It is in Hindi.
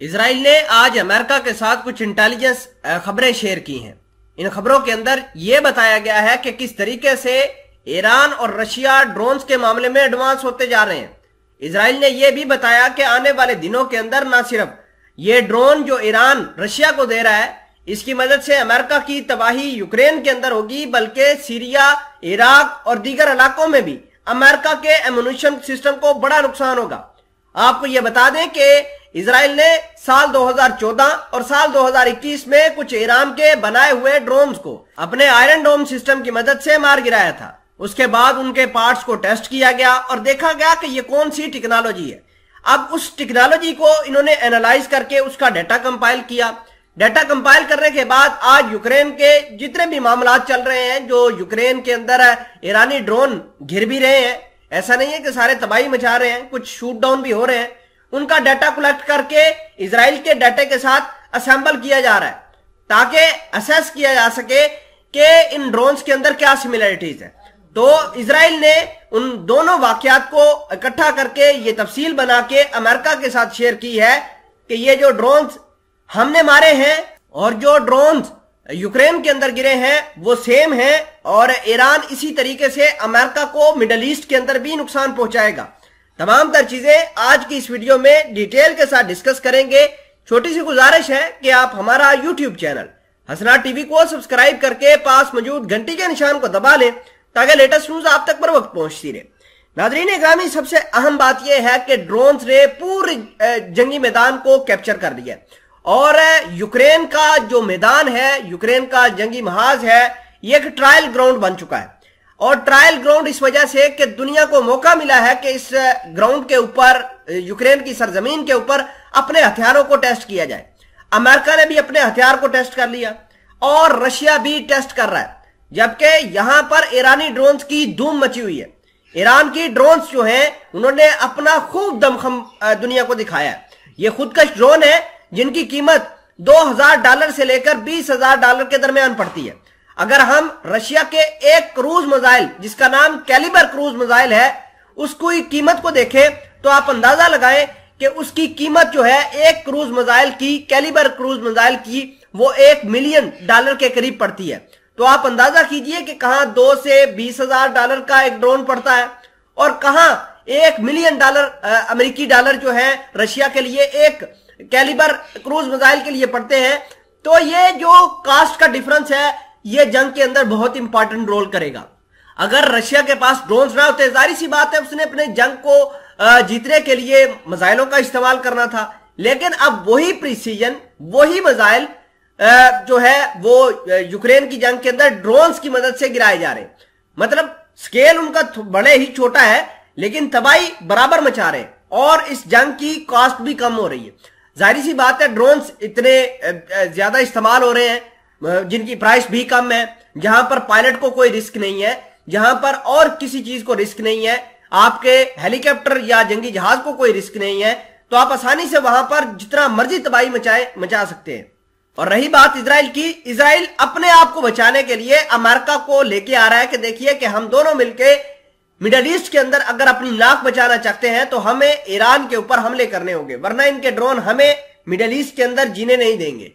इजराइल ने आज अमेरिका के साथ कुछ इंटेलिजेंस खबरें शेयर की हैं। इन खबरों के अंदर यह बताया गया है कि किस तरीके से ईरान और रशिया ड्रोन्स के मामले में एडवांस होते जा रहे हैं। इजराइल ने यह भी बताया कि आने वाले दिनों के अंदर न सिर्फ ये ड्रोन जो ईरान रशिया को दे रहा है, इसकी मदद से अमेरिका की तबाही यूक्रेन के अंदर होगी, बल्कि सीरिया, इराक और दीगर इलाकों में भी अमेरिका के एम्यूनिशन सिस्टम को बड़ा नुकसान होगा। आपको यह बता दें कि इजराइल ने साल 2014 और साल 2021 में कुछ ईरान के बनाए हुए ड्रोन्स को अपने आयरन डोम सिस्टम की मदद से मार गिराया था। उसके बाद उनके पार्ट्स को टेस्ट किया गया और देखा गया कि ये कौन सी टेक्नोलॉजी है। अब उस टेक्नोलॉजी को इन्होंने एनालाइज करके उसका डाटा कंपाइल किया। डाटा कंपाइल करने के बाद आज यूक्रेन के जितने भी मामला चल रहे हैं, जो यूक्रेन के अंदर ईरानी ड्रोन घिर भी रहे हैं, ऐसा नहीं है कि सारे तबाही मचा रहे हैं, कुछ शूट डाउन भी हो रहे हैं, उनका डाटा कलेक्ट करके इजराइल के डाटे के साथ असेंबल किया जा रहा है ताकि असेस किया जा सके कि इन ड्रोन्स के अंदर क्या सिमिलरिटीज है। तो इजराइल ने उन दोनों वाकयात को इकट्ठा करके ये तफसील बना के अमेरिका के साथ शेयर की है कि ये जो ड्रोन्स हमने मारे हैं और जो ड्रोन्स यूक्रेन के अंदर गिरे हैं वो सेम हैं, और ईरान इसी तरीके से अमेरिका को मिडल ईस्ट के अंदर भी नुकसान पहुंचाएगा। तमाम तर चीजें आज की इस वीडियो में डिटेल के साथ डिस्कस करेंगे। छोटी सी गुजारिश है कि आप हमारा यूट्यूब चैनल हसना टीवी को सब्सक्राइब करके पास मौजूद घंटी के निशान को दबा लें ताकि लेटेस्ट न्यूज आप तक बर वक्त पहुंचती रहे। नाजरीन ग्रामी, सबसे अहम बात यह है कि ड्रोन्स ने पूरे जंगी मैदान को कैप्चर कर लिया और यूक्रेन का जो मैदान है, यूक्रेन का जंगी महाज है, ये एक ट्रायल ग्राउंड बन चुका है। और ट्रायल ग्राउंड इस वजह से कि दुनिया को मौका मिला है कि इस ग्राउंड के ऊपर, यूक्रेन की सरजमीन के ऊपर अपने हथियारों को टेस्ट किया जाए। अमेरिका ने भी अपने हथियार को टेस्ट कर लिया और रशिया भी टेस्ट कर रहा है, जबकि यहां पर ईरानी ड्रोन्स की धूम मची हुई है। ईरान की ड्रोन्स जो हैं उन्होंने अपना खूब दमखम दुनिया को दिखाया है। ये खुदकश ड्रोन है जिनकी कीमत $2000 से लेकर $20,000 के दरमियान पड़ती है। अगर हम रशिया के एक क्रूज मिसाइल जिसका नाम कैलिबर क्रूज मिसाइल है उसकी कीमत को देखें तो आप अंदाजा लगाएं कि उसकी कीमत जो है एक क्रूज मिसाइल की, कैलिबर क्रूज मिसाइल की, वो $1 मिलियन के करीब पड़ती है। तो आप अंदाजा कीजिए कि कहां 2 से $20,000 का एक ड्रोन पड़ता है और कहां $1 मिलियन अमेरिकी डॉलर जो है रशिया के लिए एक कैलिबर क्रूज मिसाइल के लिए पड़ते हैं। तो ये जो कास्ट का डिफरेंस है ये जंग के अंदर बहुत इंपॉर्टेंट रोल करेगा। अगर रशिया के पास ड्रोन्स ना होते, जाहिर सी बात है उसने अपने जंग को जीतने के लिए मिसाइलों का इस्तेमाल करना था, लेकिन अब वही प्रिसीजन, वही मिसाइल जो है वो यूक्रेन की जंग के अंदर ड्रोन्स की मदद से गिराए जा रहे हैं। मतलब स्केल उनका बड़े ही छोटा है लेकिन तबाही बराबर मचा रहे हैं और इस जंग की कॉस्ट भी कम हो रही है। जाहिर सी बात है ड्रोन्स इतने ज्यादा इस्तेमाल हो रहे हैं जिनकी प्राइस भी कम है, जहां पर पायलट को कोई रिस्क नहीं है, जहां पर और किसी चीज को रिस्क नहीं है, आपके हेलीकॉप्टर या जंगी जहाज को कोई रिस्क नहीं है, तो आप आसानी से वहां पर जितना मर्जी तबाही मचा सकते हैं। और रही बात इजराइल की, इजराइल अपने आप को बचाने के लिए अमेरिका को लेके आ रहा है कि देखिए कि हम दोनों मिलके मिडल ईस्ट के अंदर अगर अपनी नाक बचाना चाहते हैं तो हमें ईरान के ऊपर हमले करने होंगे, वरना इनके ड्रोन हमें मिडल ईस्ट के अंदर जीने नहीं देंगे।